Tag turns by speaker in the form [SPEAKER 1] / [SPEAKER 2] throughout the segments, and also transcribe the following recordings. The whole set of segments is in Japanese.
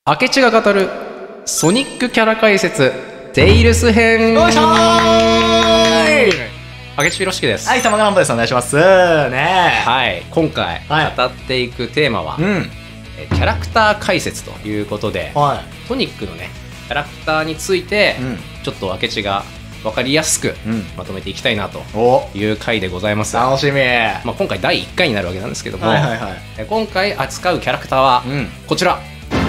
[SPEAKER 1] 明智が語るソニックキャラ解説テイルス編。
[SPEAKER 2] よいしょーい。
[SPEAKER 1] 明智ピロシキです。
[SPEAKER 2] はい、玉川です。お願いしますね。
[SPEAKER 1] はい、今回
[SPEAKER 2] はい
[SPEAKER 1] 語っていくテーマは、
[SPEAKER 2] うん。
[SPEAKER 1] キャラクター解説ということで、
[SPEAKER 2] は
[SPEAKER 1] ソニックのねキャラクターについて、
[SPEAKER 2] うん
[SPEAKER 1] ちょっと明智が分かりやすく
[SPEAKER 2] うん
[SPEAKER 1] まとめていきたいなと
[SPEAKER 2] お、
[SPEAKER 1] いう回でございます。
[SPEAKER 2] 楽しみ。
[SPEAKER 1] まあ、今回第1回になるわけなんですけども、
[SPEAKER 2] はいはいはい。
[SPEAKER 1] 今回扱うキャラクターは
[SPEAKER 2] うん。
[SPEAKER 1] こちら、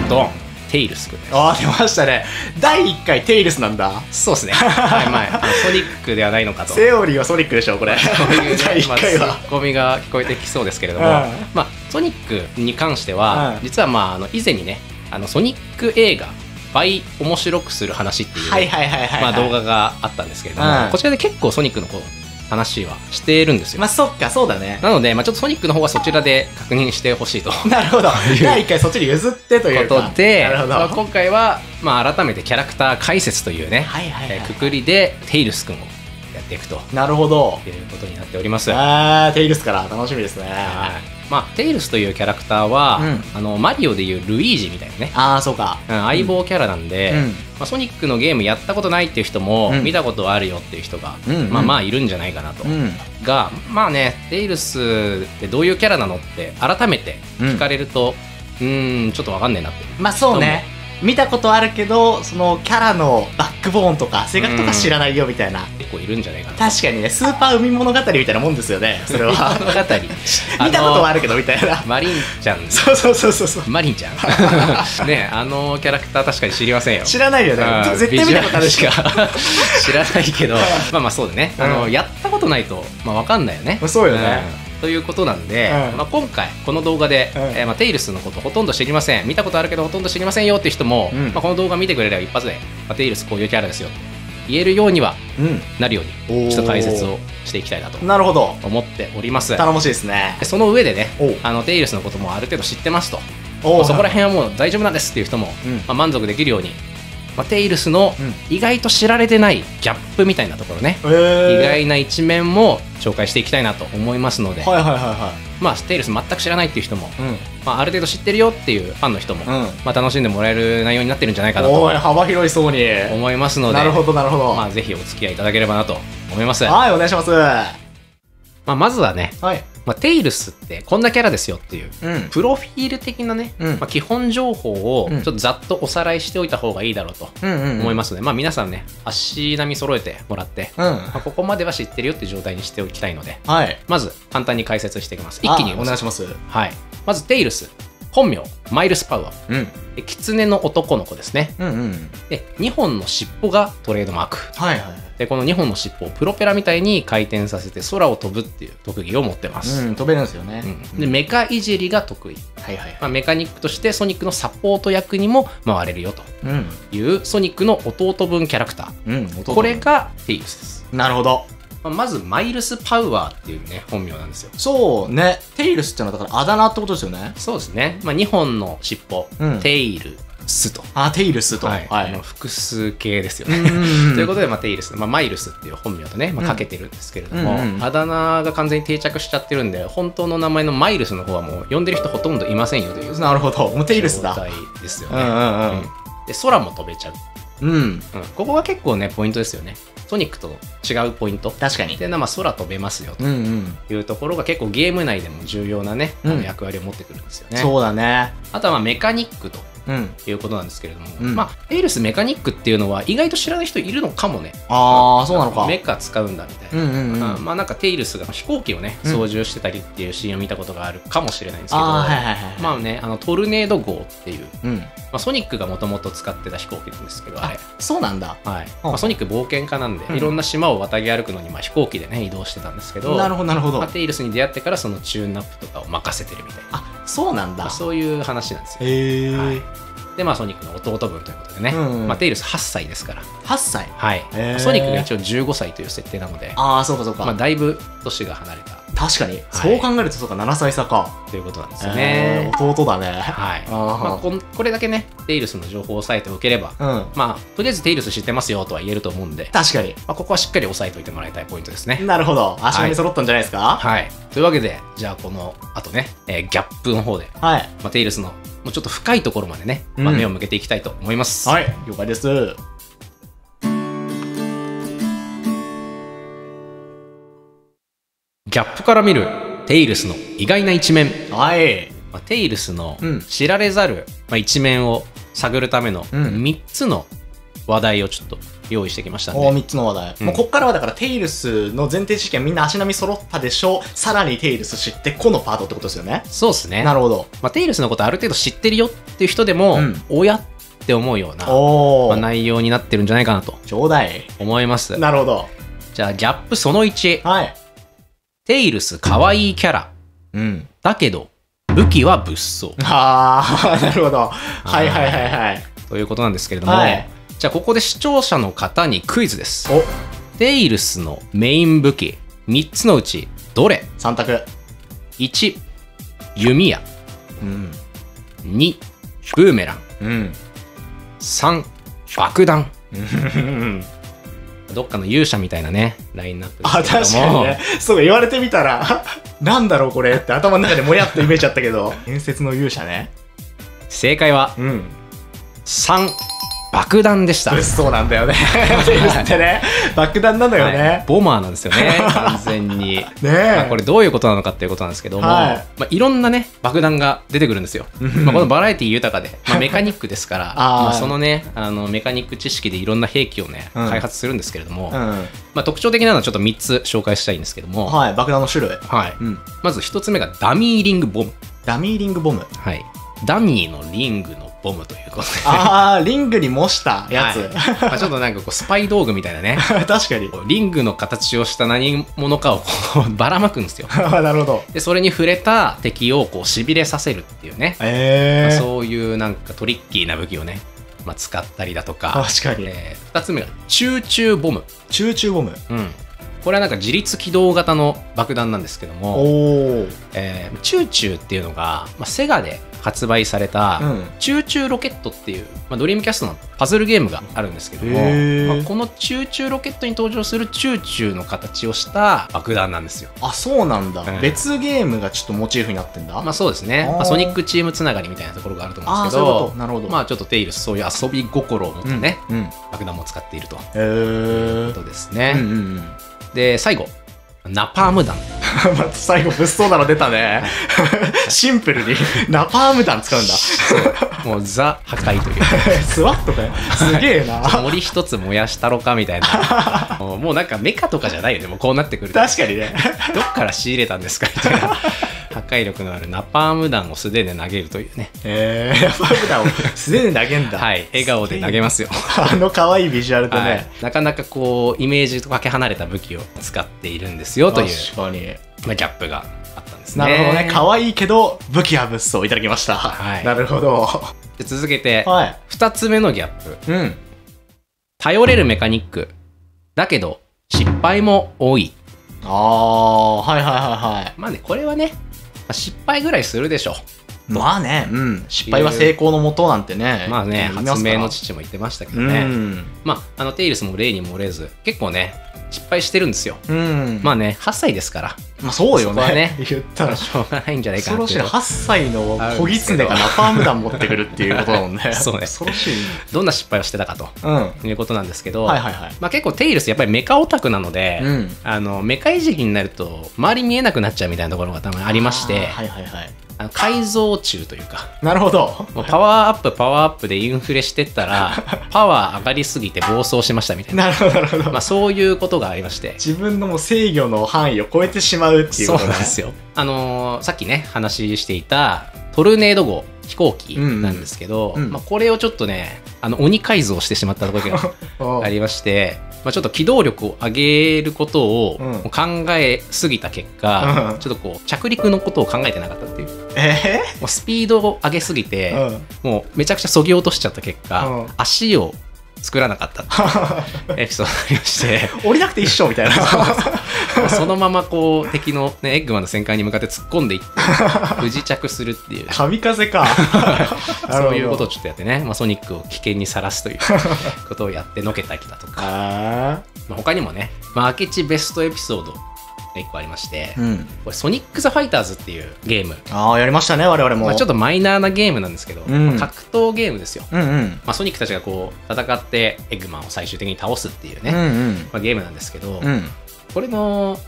[SPEAKER 1] ドン、テイルスくんです。
[SPEAKER 2] あー、出ましたね。第1回テイルスなんだ。
[SPEAKER 1] そうですね。はい、まあ、ソニックではないのかと。
[SPEAKER 2] セオリーはソニックでしょ、これ。
[SPEAKER 1] そういうね
[SPEAKER 2] 第1回
[SPEAKER 1] まあ、
[SPEAKER 2] は。
[SPEAKER 1] ツッコミが聞こえてきそうですけれども、
[SPEAKER 2] うん
[SPEAKER 1] まあ、ソニックに関しては、
[SPEAKER 2] うん
[SPEAKER 1] 実は、まあ、以前にねソニック映画倍面白くする話っていう、
[SPEAKER 2] はいはいはいはい。
[SPEAKER 1] まあ、動画があったんですけれども、
[SPEAKER 2] うん
[SPEAKER 1] こちらで結構ソニックのこう話はしているんですよ。
[SPEAKER 2] まあ、そっか、そうだね。
[SPEAKER 1] なので、まあ、ちょっとソニックの方はそちらで確認してほしいと。
[SPEAKER 2] なるほど。第1回そっちに譲ってという
[SPEAKER 1] こ
[SPEAKER 2] か。
[SPEAKER 1] とで、
[SPEAKER 2] なるほど。
[SPEAKER 1] まあ、今回は、まあ、改めてキャラクター解説というね、
[SPEAKER 2] はいはいはい。
[SPEAKER 1] くくりでテイルス君をやっていくと
[SPEAKER 2] なるほど。
[SPEAKER 1] いうことになっております。
[SPEAKER 2] あー、テイルスから楽しみですね。
[SPEAKER 1] はいまあ、テイルスというキャラクターは、マリオでいうルイージみたいなね、
[SPEAKER 2] あー、そうか。
[SPEAKER 1] 相棒キャラなんで、
[SPEAKER 2] うん
[SPEAKER 1] まあ、ソニックのゲームやったことないっていう人も、
[SPEAKER 2] うん
[SPEAKER 1] 見たことあるよっていう人が、
[SPEAKER 2] うん
[SPEAKER 1] まあまあいるんじゃないかなと、
[SPEAKER 2] うん。
[SPEAKER 1] がまあねテイルスってどういうキャラなのって改めて聞かれると、ちょっとわかんねえなって
[SPEAKER 2] まあそうね。見たことあるけど、そのキャラのバックボーンとか性格とか知らないよみたいな。
[SPEAKER 1] 結構いるんじゃないかな。
[SPEAKER 2] 確かにね、スーパー海物語みたいなもんですよね、それは。
[SPEAKER 1] 物語
[SPEAKER 2] 見たことはあるけどみたいな。
[SPEAKER 1] マリンちゃん
[SPEAKER 2] そうそうそうそうそう。
[SPEAKER 1] マリンちゃんねキャラクター確かに知りませんよ。
[SPEAKER 2] 知らないよね。絶対見たことあるしか。
[SPEAKER 1] ビジュアルしか知らないけどまあまあそうだね、やったことないと、まあ、分かんないよね。
[SPEAKER 2] そうよね。
[SPEAKER 1] ということなんで、
[SPEAKER 2] うん
[SPEAKER 1] まあ、今回この動画で、まあ、テイルスのことほとんど知りません、見たことあるけどほとんど知りませんよっていう人も、
[SPEAKER 2] うん
[SPEAKER 1] まあ、この動画見てくれれば一発で、まあ、テイルスこういうキャラですよと言えるようにはなるように、ちょっと解説をしていきたいなと
[SPEAKER 2] なるほど。
[SPEAKER 1] 思っております。
[SPEAKER 2] 頼もしいですね
[SPEAKER 1] で。その上でね
[SPEAKER 2] お
[SPEAKER 1] テイルスのこともある程度知ってますと、
[SPEAKER 2] お
[SPEAKER 1] そこら辺はもう大丈夫なんですっていう人も、
[SPEAKER 2] うん
[SPEAKER 1] まあ、満足できるように、まあ、テイルスの意外と知られてないギャップみたいなところね、意
[SPEAKER 2] 意
[SPEAKER 1] 外な一面も紹介していきたいなと思いますので、
[SPEAKER 2] はいはいはいは
[SPEAKER 1] まあ、テイルス全く知らないっていう人も、
[SPEAKER 2] い。
[SPEAKER 1] まあ、ある程度知ってるよっていうファンの人も、
[SPEAKER 2] うん
[SPEAKER 1] まあ、楽しんでもらえる内容になってるんじゃないかな
[SPEAKER 2] おい、
[SPEAKER 1] と
[SPEAKER 2] 幅広いそうに。
[SPEAKER 1] 思いますので、
[SPEAKER 2] なるほどなるほど。
[SPEAKER 1] まあ、ぜひお付き合いいただければなと思います。
[SPEAKER 2] はい、お願いします。は
[SPEAKER 1] まあ、まずはね、
[SPEAKER 2] い。
[SPEAKER 1] まあ、テイルスってこんなキャラですよっていう
[SPEAKER 2] うん。
[SPEAKER 1] プロフィール的なね、
[SPEAKER 2] うん
[SPEAKER 1] まあ、基本情報を
[SPEAKER 2] うん
[SPEAKER 1] ちょっとざっとおさらいしておいた方がいいだろうと
[SPEAKER 2] うん
[SPEAKER 1] 思いますので、まあ、皆さんね足並み揃えてもらって、
[SPEAKER 2] うん。
[SPEAKER 1] まあ、ここまでは知ってるよっていう状態にしておきたいので、
[SPEAKER 2] はい。
[SPEAKER 1] まず簡単に解説していきます。一気に
[SPEAKER 2] お願いします。
[SPEAKER 1] はい、まずテイルス本名マイルス・パウアー
[SPEAKER 2] うん。
[SPEAKER 1] で狐の男の子ですね。
[SPEAKER 2] うんうん。
[SPEAKER 1] で2本の尻尾がトレードマーク
[SPEAKER 2] はいはい。
[SPEAKER 1] で、この2本の尻尾をプロペラみたいに回転させて空を飛ぶっていう特技を持ってます、
[SPEAKER 2] うん、飛べるんですよね。
[SPEAKER 1] でメカいじりが得意、
[SPEAKER 2] はいはい。
[SPEAKER 1] まあ、メカニックとしてソニックのサポート役にも回れるよと
[SPEAKER 2] うん。
[SPEAKER 1] いうソニックの弟分キャラクター、
[SPEAKER 2] うん。
[SPEAKER 1] これがテイルスです。
[SPEAKER 2] なるほど。
[SPEAKER 1] まあまずマイルス・パウアーっていうね本名なんですよ。
[SPEAKER 2] そうね。テイルスってのはだからあだ名ってことですよね。
[SPEAKER 1] そうですね、まあ、2本の尻尾、
[SPEAKER 2] うん
[SPEAKER 1] テイルスと、
[SPEAKER 2] あ、テイルスと。
[SPEAKER 1] はい
[SPEAKER 2] はい。
[SPEAKER 1] 複数形ですよね。
[SPEAKER 2] うん
[SPEAKER 1] ということで、まあ、テイルス、まあ、マイルスっていう本名とね、まあ、かけてるんですけれども、
[SPEAKER 2] うんうん
[SPEAKER 1] あだ名が完全に定着しちゃってるんで本当の名前のマイルスの方はもう呼んでる人ほとんどいませんよという
[SPEAKER 2] なるほど。もうテイルスだ。
[SPEAKER 1] 状態ですよね。
[SPEAKER 2] うんうんうん
[SPEAKER 1] うんで空も飛べちゃう、
[SPEAKER 2] うん。
[SPEAKER 1] ここが結構ねポイントですよね。ソニックと違うポイント
[SPEAKER 2] 確かに。
[SPEAKER 1] で、まあ、空飛べますよ
[SPEAKER 2] うんうん。
[SPEAKER 1] というところが結構ゲーム内でも重要なね、
[SPEAKER 2] うん
[SPEAKER 1] 役割を持ってくるんですよね。
[SPEAKER 2] そうだね。
[SPEAKER 1] あとはまあメカニックと
[SPEAKER 2] うん。
[SPEAKER 1] いうことなんですけれども、
[SPEAKER 2] うん
[SPEAKER 1] まあ、テイルスメカニックっていうのは意外と知らない人いるのかもね。
[SPEAKER 2] ああ、そうなのか。
[SPEAKER 1] メカ使うんだみたいな、
[SPEAKER 2] うんうんうん。
[SPEAKER 1] まあなんかテイルスが飛行機をね
[SPEAKER 2] うん
[SPEAKER 1] 操縦してたりっていうシーンを見たことがあるかもしれないんですけど、
[SPEAKER 2] ああ、はいはいはい。
[SPEAKER 1] まあねトルネード号っていう、
[SPEAKER 2] うん。
[SPEAKER 1] まあ、ソニックがもともと使ってた飛行機なんですけどあれ、
[SPEAKER 2] そうなんだ。
[SPEAKER 1] はい
[SPEAKER 2] うん
[SPEAKER 1] まあ、ソニック冒険家なんで、
[SPEAKER 2] うん
[SPEAKER 1] いろんな島を渡り歩くのにまあ飛行機でね移動してたんですけど、
[SPEAKER 2] なるほどなるほど
[SPEAKER 1] まあ、。テイルスに出会ってからそのチューンアップとかを任せてるみたいな、
[SPEAKER 2] あ、そうなんだ
[SPEAKER 1] まあ、。そういう話なんですよ。
[SPEAKER 2] へえ。
[SPEAKER 1] はいでまあソニックの弟分ということでね、
[SPEAKER 2] うんうん
[SPEAKER 1] まあ、テイルス8歳ですから、
[SPEAKER 2] 8歳。
[SPEAKER 1] はい
[SPEAKER 2] へー
[SPEAKER 1] ソニックが一応15歳という設定なので、
[SPEAKER 2] ああ、そうかそう
[SPEAKER 1] まあ、
[SPEAKER 2] か。
[SPEAKER 1] だいぶ年が離れた
[SPEAKER 2] 確かに。そう考えるとそうか、7歳差か。
[SPEAKER 1] ということなんですよね。
[SPEAKER 2] 弟だね。
[SPEAKER 1] はい
[SPEAKER 2] あー
[SPEAKER 1] まあ、これだけねテイルスの情報を押さえておければ、
[SPEAKER 2] うん。
[SPEAKER 1] まあとりあえずテイルス知ってますよとは言えると思うんで、
[SPEAKER 2] 確かに。
[SPEAKER 1] まあ、ここはしっかり押さえておいてもらいたいポイントですね。
[SPEAKER 2] なるほど。足並み揃ったんじゃないですか。
[SPEAKER 1] はいというわけでじゃあこのあとね、ギャップの方で、
[SPEAKER 2] はい。
[SPEAKER 1] まあ、テイルスのもうちょっと深いところまでね、目を向けていきたいと思います。
[SPEAKER 2] はい、了解です。
[SPEAKER 1] ギャップから見るテイルスの意外な一面。
[SPEAKER 2] はい。
[SPEAKER 1] テイルスの知られざる一面を探るための3つの話題をちょっと用意してきましたんで。
[SPEAKER 2] 3つの話題。もうこっからはだからテイルスの前提知識はみんな足並み揃ったでしょう。さらにテイルス知ってこのパートってことですよね。
[SPEAKER 1] そうですね。
[SPEAKER 2] なるほど。
[SPEAKER 1] テイルスのことある程度知ってるよっていう人でも、おやって思うような、内容になってるんじゃないかなと。
[SPEAKER 2] ちょうだい。
[SPEAKER 1] 思います。
[SPEAKER 2] なるほど。
[SPEAKER 1] じゃあギャップその1。
[SPEAKER 2] はい。
[SPEAKER 1] テイルスかわいいキャラ。だけど、武器は物騒。
[SPEAKER 2] なるほど。はいはいはいはい。
[SPEAKER 1] ということなんですけれども、じゃあここで視聴者の方にクイズです。テイルスのメイン武器3つのうちどれ？
[SPEAKER 2] 3 択。
[SPEAKER 1] 1、弓矢。2、ブーメラン。3、爆弾。どっかの勇者みたいなね、ラインナップですけれども。
[SPEAKER 2] 確かにね。そう言われてみたら、なんだろうこれって頭の中でもやっとイメージあったけど、伝説の勇者ね。
[SPEAKER 1] 正解は、3、爆弾でした。
[SPEAKER 2] そうなんだよね。ってね、爆弾なのよね。
[SPEAKER 1] ボマーなんですよね、完全に。これどういうことなのかっていうことなんですけども、いろんなね、爆弾が出てくるんですよ。このバラエティ豊かで、メカニックですから、そのね、メカニック知識でいろんな兵器をね、開発するんですけれども、特徴的なのはちょっと3つ紹介したいんですけども、
[SPEAKER 2] 爆弾の種類。
[SPEAKER 1] まず1つ目がダミーリングボム。
[SPEAKER 2] ダミーリングボム。
[SPEAKER 1] はい。ダミーのリングのボムということで。
[SPEAKER 2] リングに模したやつ。
[SPEAKER 1] ちょっとなんかこうスパイ道具みたいなね。
[SPEAKER 2] 確かに。
[SPEAKER 1] リングの形をした何者かをこうばらまくんですよ。
[SPEAKER 2] なるほど。
[SPEAKER 1] で、それに触れた敵をこう痺れさせるっていうね。そういうなんかトリッキーな武器をね、使ったりだとか。
[SPEAKER 2] 確かに。
[SPEAKER 1] 2つ目がチューチューボム。
[SPEAKER 2] チューチューボム。
[SPEAKER 1] これはなんか自立起動型の爆弾なんですけども、チューチューっていうのが、セガで発売された、チューチューロケットっていう、ドリームキャストのパズルゲームがあるんですけども、このチューチューロケットに登場するチューチューの形をした爆弾なんですよ。
[SPEAKER 2] そうなんだ。別ゲームがちょっとモチーフになってんだ。
[SPEAKER 1] そうですね。ソニックチームつながりみたいなところがあると思うんですけど、
[SPEAKER 2] なるほど。
[SPEAKER 1] ちょっとテイルスそういう遊び心を持ったね、爆弾も使っているということですね。で、最後、ナパーム弾。
[SPEAKER 2] 最後物騒なの出たね。シンプルにナパーム弾使うんだ。
[SPEAKER 1] もうザ破壊という
[SPEAKER 2] スワットね。すげえな。
[SPEAKER 1] 森一つ燃やしたろかみたいな。もうなんかメカとかじゃないよね。もうこうなってくると。
[SPEAKER 2] 確かにね。
[SPEAKER 1] どっから仕入れたんですかみたいな。破壊力のあるナパーム弾を素手で投げるというね。
[SPEAKER 2] ナパーム弾を素手で投げんだ。
[SPEAKER 1] はい、笑顔で投げますよ。
[SPEAKER 2] 可愛いビジュアルとね、
[SPEAKER 1] なかなかこうイメージとかけ離れた武器を使っているんですよという、
[SPEAKER 2] 確かに、
[SPEAKER 1] ギャップがあったんですね。
[SPEAKER 2] なるほどね。可愛いけど武器は物騒。いただきました。なるほど。
[SPEAKER 1] で、続けて2つ目のギャップ。頼れるメカニックだけど失敗も多い。これはね、失敗ぐらいするでしょ。
[SPEAKER 2] 失敗は成功のもとなんてね。
[SPEAKER 1] 発明の父も言ってましたけどね。テイルスも例に漏れず、結構ね、失敗してるんですよ。8歳ですから。
[SPEAKER 2] そうよね。
[SPEAKER 1] 言ったらしょうがないんじゃないかなっていう。
[SPEAKER 2] 8歳の小狐がナパーム弾持ってくるっていうことだもんね。
[SPEAKER 1] そうね。
[SPEAKER 2] 恐ろしい。
[SPEAKER 1] どんな失敗をしてたかということなんですけど、結構テイルスやっぱりメカオタクなので、メカいじりになると周り見えなくなっちゃうみたいなところがたまにありまして、改造中というか。
[SPEAKER 2] なるほど。
[SPEAKER 1] パワーアップでインフレしてったらパワー上がりすぎて暴走しましたみたいな。
[SPEAKER 2] なるほどなるほど。
[SPEAKER 1] そういうことがありまして、
[SPEAKER 2] 自分のもう制御の範囲を超えてしまうっていうこと
[SPEAKER 1] なんですよ。さっきね話していたトルネード号飛行機なんですけど、これをちょっとね鬼改造してしまったところがありまして、ちょっと機動力を上げることを考えすぎた結果、ちょっとこう着陸のことを考えてなかったっていう。もうスピードを上げすぎて、もうめちゃくちゃそぎ落としちゃった結果、足を作らなかったってエピソードがありまして、
[SPEAKER 2] 降りなくて一緒みたいな。
[SPEAKER 1] そのままこう敵の、エッグマンの戦艦に向かって突っ込んでいって不時着するっていう
[SPEAKER 2] 神風か。
[SPEAKER 1] そういうことをちょっとやってね、ソニックを危険にさらすということをやってのけたりだとか、他にもね、明智ベストエピソード1個ありまして、
[SPEAKER 2] うん、
[SPEAKER 1] これソニック・ザ・ファイターズっていうゲーム。
[SPEAKER 2] ああ、やりましたね、我々も。
[SPEAKER 1] まあちょっとマイナーなゲームなんですけど、
[SPEAKER 2] うん、
[SPEAKER 1] 格闘ゲームですよ。
[SPEAKER 2] うんうん、
[SPEAKER 1] まあ、ソニックたちがこう戦ってエッグマンを最終的に倒すっていうね、
[SPEAKER 2] うんうん、
[SPEAKER 1] まあ、ゲームなんですけど、
[SPEAKER 2] うん、
[SPEAKER 1] これの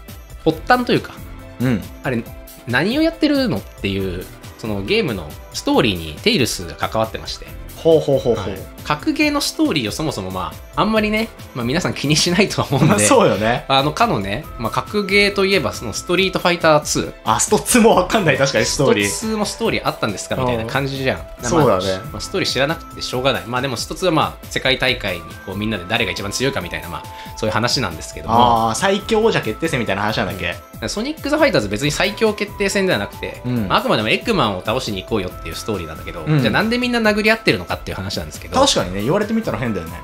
[SPEAKER 1] 発端というか、
[SPEAKER 2] うん、
[SPEAKER 1] あれ何をやってるのっていうそのゲームのストーリーにテイルスが関わってまして、
[SPEAKER 2] ほうほうほうほう、
[SPEAKER 1] はい、格ゲーのストーリーをそもそもまああんまりね、まあ、皆さん気にしないとは思うんで
[SPEAKER 2] そうよね。
[SPEAKER 1] かのね、まあ、格ゲーといえばそのストリートファイター2、
[SPEAKER 2] あ、スト2もわかんない。確かにストーリー
[SPEAKER 1] スト2もストーリーあったんですかみたいな感じじゃん。
[SPEAKER 2] そうだね、
[SPEAKER 1] まあ、ストーリー知らなくてしょうがない。まあでもスト2はまあ世界大会にこうみんなで誰が一番強いかみたいな、まあそういう話なんですけども、
[SPEAKER 2] 最強王者決定戦みたいな話なんだっけ。
[SPEAKER 1] ソニック・ザ・ファイターズ別に最強決定戦ではなくて、まあ、あくまでもエッグマンを倒しに行こうよっていうストーリーなんだけど、じゃあなんでみんな殴り合ってるのかっていう話なんですけど、
[SPEAKER 2] 確かにね、言われてみたら変だよね。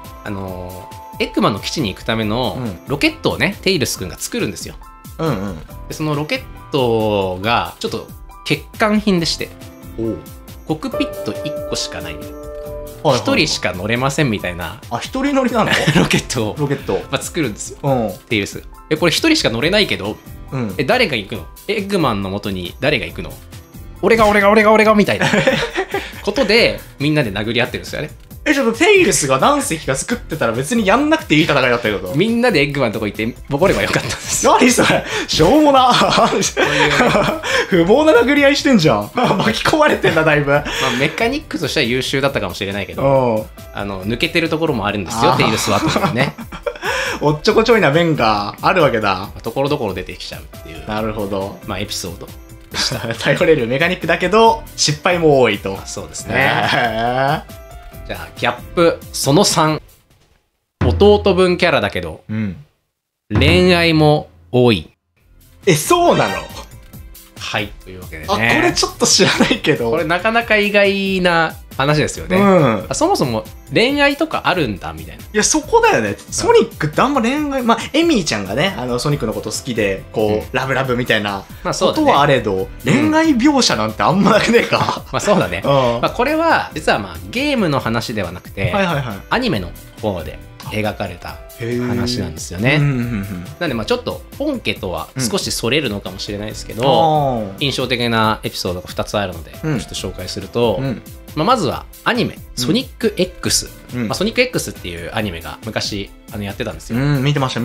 [SPEAKER 1] エッグマンの基地に行くためのロケットをね、テイルス君が作るんですよ。
[SPEAKER 2] うんうん。
[SPEAKER 1] でそのロケットがちょっと欠陥品でして、コクピット1個しかない1人しか乗れませんみたいな。
[SPEAKER 2] あ、一人乗りなの
[SPEAKER 1] ロケットをまあ、作るんですよ、テイルス。これ1人しか乗れないけど、誰が行くの？エッグマンの元に誰が行くの？俺がみたいなことでみんなで殴り合ってるんですよね。
[SPEAKER 2] ちょっとテイルスが何隻か作ってたら別にやんなくていい戦いだったけど、
[SPEAKER 1] みんなでエッグマンのとこ行ってボコればよかったんです。
[SPEAKER 2] 何それ、しょうもな不毛な殴り合いしてんじゃん。巻き込まれてんだ、だいぶ。まあ、
[SPEAKER 1] メカニックとしては優秀だったかもしれないけど、抜けてるところもあるんですよ、テイルスはというね。
[SPEAKER 2] おっちょこちょいな面があるわけだ。
[SPEAKER 1] ところどころ出てきちゃうっていう。
[SPEAKER 2] なるほど。
[SPEAKER 1] まあエピソードで
[SPEAKER 2] した。頼れるメカニックだけど失敗も多いと。
[SPEAKER 1] そうですね。じゃあギャップその3、弟分キャラだけど、恋愛も多い。
[SPEAKER 2] そうなの？
[SPEAKER 1] はい、というわけでね。
[SPEAKER 2] これちょっと知らないけど、
[SPEAKER 1] これなかなか意外な話ですよね。そもそも恋愛とかあるんだみたいな。
[SPEAKER 2] いや、そこだよね。ソニックってあんま恋愛、まあエミーちゃんがね、ソニックのこと好きでこう、ラブラブみたいなことはあれど、恋愛描写なんてあんまなくねえか。
[SPEAKER 1] まあそうだね。まあこれは実はまあゲームの話ではなくて、アニメの方で描かれた話なんですよね。なんでまあちょっと本家とは少しそれるのかもしれないですけど、印象的なエピソードが2つあるのでちょっと紹介すると、まずはアニメ「ソニック X」、ソニック X っていうアニメが昔やってたんですよ。
[SPEAKER 2] 見てました。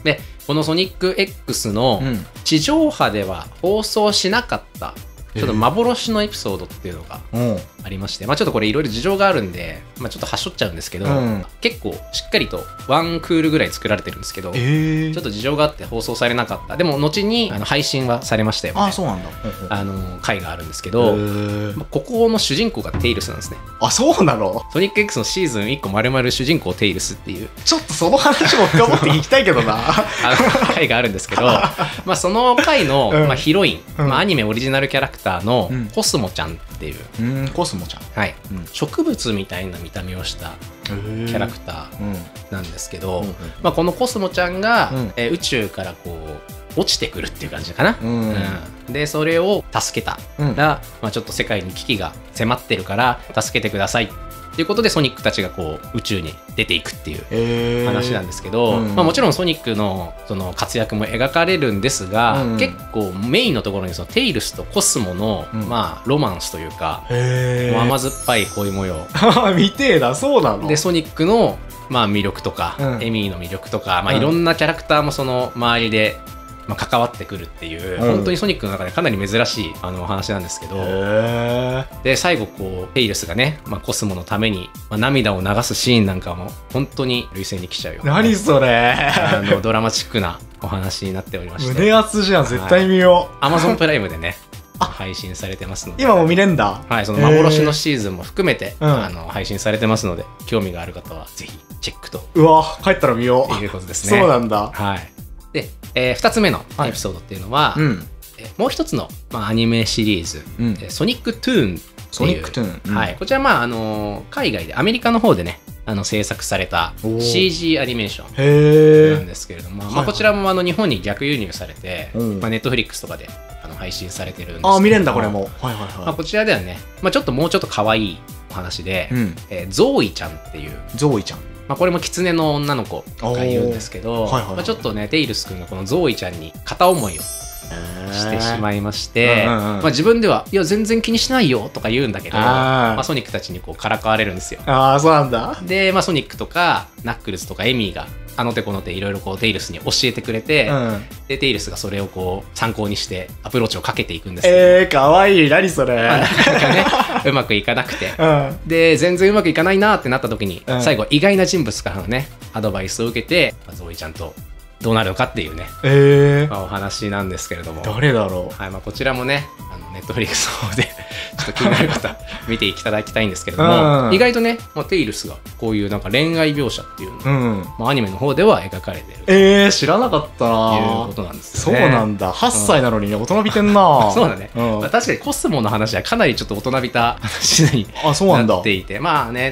[SPEAKER 1] でこの「ソニック X」の地上波では放送しなかったちょっと幻のエピソードっていうのがありまして、まあちょっとこれいろいろ事情があるんで、まあちょっとはしょっちゃうんですけど、結構しっかりとワンクールぐらい作られてるんですけど、ちょっと事情があって放送されなかった。でも後に配信はされましたよね。
[SPEAKER 2] そうなんだ。
[SPEAKER 1] 回があるんですけど、ここの主人公がテイルスなんですね。
[SPEAKER 2] そうなの？
[SPEAKER 1] ソニック X のシーズン1個丸々主人公テイルスっていう。
[SPEAKER 2] ちょっとその話も深掘って聞きたいけどな。
[SPEAKER 1] 回があるんですけど、まあその回のヒロイン、アニメオリジナルキャラクターのコスモちゃんっていう、
[SPEAKER 2] コスモちゃん、
[SPEAKER 1] はい、植物みたいな見た目をしたキャラクターなんですけど、まあこのコスモちゃんが宇宙からこう落ちてくるっていう感じかな。でそれを助けたら、まあちょっと世界に危機が迫ってるから助けてくださいということでソニックたちがこう宇宙に出ていくっていう話なんですけど、まあ、もちろんソニックのその活躍も描かれるんですが、結構メインのところにそのテイルスとコスモの、まあロマンスというか、甘酸っぱい恋模様
[SPEAKER 2] 見てえな。そうなの？
[SPEAKER 1] でソニックのまあ魅力とか、エミーの魅力とか、まあ、いろんなキャラクターもその周りでまあ関わってくるっていう、本当にソニックの中でかなり珍しいお話なんですけど、で最後こうテイルスがね、まあ、コスモのために、まあ、涙を流すシーンなんかも本当に涙腺に来ちゃうよ、ね、
[SPEAKER 2] 何それ
[SPEAKER 1] ドラマチックなお話になっておりまして、
[SPEAKER 2] 胸熱じゃん。絶対見よう。
[SPEAKER 1] Amazon プライムでね配信されてますので、
[SPEAKER 2] 今も見れんだ。
[SPEAKER 1] はい、その幻のシーズンも含めて、配信されてますので、興味がある方はぜひチェックと。
[SPEAKER 2] うわ、帰ったら見よう
[SPEAKER 1] ということですね。
[SPEAKER 2] そうなんだ。
[SPEAKER 1] はい。で、2つ目のエピソードっていうのは、もう一つの、まあ、アニメシリーズ、ソニックトゥーンっていう、はい、こちら、まあ海外でアメリカの方でね制作された CG アニメーションなんですけれども、まあ、こちらも日本に逆輸入されて、まあ、ネットフリックスとかで配信されてるんですけど、
[SPEAKER 2] 見れんだこれも。
[SPEAKER 1] こちらではね、まあ、もうちょっと可愛いお話で、ゾーイちゃんっていう、
[SPEAKER 2] ゾーイちゃん、
[SPEAKER 1] これも狐の女の子がいるんですけど、ちょっとねテイルス君がこのゾーイちゃんに片思いをしてしまいまして、自分ではいや全然気にしないよとか言うんだけど、ソニックたちにこうからかわれるんですよ。
[SPEAKER 2] そうなんだ。
[SPEAKER 1] で、ソニックとかナックルズとかエミーがあの手この手いろいろこうテイルスに教えてくれて、でテイルスがそれをこう参考にしてアプローチをかけていくんですけど、
[SPEAKER 2] かわいい、何それ。
[SPEAKER 1] なかなかねうまくいかなくて、で全然うまくいかないなってなった時に、最後意外な人物からのねアドバイスを受けて、ゾーイちゃんとどうなるのかっていうね、お話なんですけれども、
[SPEAKER 2] 誰だろう。
[SPEAKER 1] こちらもねネットフリックスの方でちょっと気になる方見ていただきたいんですけれども、意外とね、テイルスがこういうなんか恋愛描写っていうの、アニメの方では描かれてる、
[SPEAKER 2] 知らなかったな
[SPEAKER 1] いうことなんですよね。
[SPEAKER 2] そうなんだ。8歳なのに大人びてんな。
[SPEAKER 1] そうだね、確かにコスモの話はかなりちょっと大人びた話になっていて、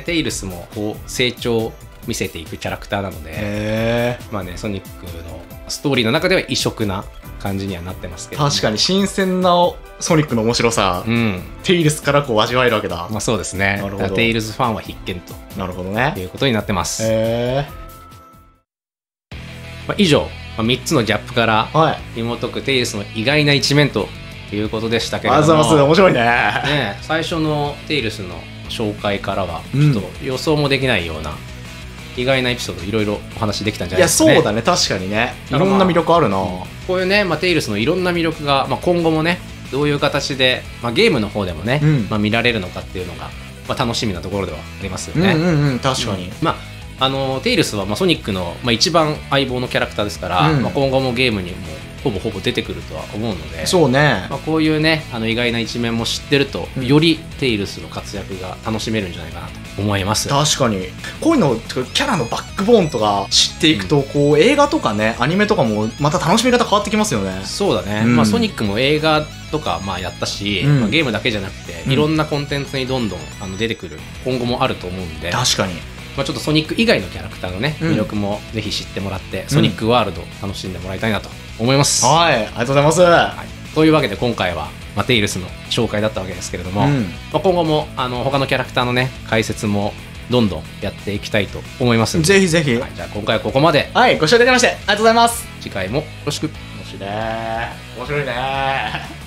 [SPEAKER 1] テイルスもこう成長を見せていくキャラクターなので、ソニックのストーリーの中では異色な感じにはなってますけど、
[SPEAKER 2] 確かに新鮮なソニックの面白さ、テイルスからこう味わえるわけだ。
[SPEAKER 1] そうですね。テイルズファンは必見ということになってます。以上、3つのギャップから紐解くテイルスの意外な一面ということでしたけれども、
[SPEAKER 2] 面白いね。
[SPEAKER 1] 最初のテイルスの紹介からはちょっと予想もできないような意外なエピソードいろいろお話できたんじゃないですかね。
[SPEAKER 2] いや、そうだね。確かにね。いろんな魅力あるな。
[SPEAKER 1] こういうね、テイルスのいろんな魅力が、今後もねどういう形で、ゲームの方でもね、見られるのかっていうのが、楽しみなところではありますよね。
[SPEAKER 2] 確かに。
[SPEAKER 1] テイルスは、ソニックの、一番相棒のキャラクターですから、今後もゲームにもほぼ出てくるとは思うので、
[SPEAKER 2] そうね。
[SPEAKER 1] こういうね意外な一面も知ってると、よりテイルスの活躍が楽しめるんじゃないかなと思います。
[SPEAKER 2] 確かにこういうのキャラのバックボーンとか知っていくと、こう映画とかねアニメとかもまた楽しみ方変わってきますよね。
[SPEAKER 1] そうだね、ソニックも映画とかやったし、ゲームだけじゃなくていろんなコンテンツにどんどん出てくる今後もあると思うんで、
[SPEAKER 2] 確かに
[SPEAKER 1] ちょっとソニック以外のキャラクターのね魅力もぜひ知ってもらって、ソニックワールド楽しんでもらいたいなと思います。
[SPEAKER 2] はい、ありがとうございます。
[SPEAKER 1] というわけで今回はテイルスの紹介だったわけですけれども、今後も他のキャラクターのね解説もどんどんやっていきたいと思いますので、
[SPEAKER 2] ぜひぜひ、
[SPEAKER 1] じゃあ今回はここまで。
[SPEAKER 2] ご視聴いただきましてありがとうございます。
[SPEAKER 1] 次回もよろしく。
[SPEAKER 2] 面白いね。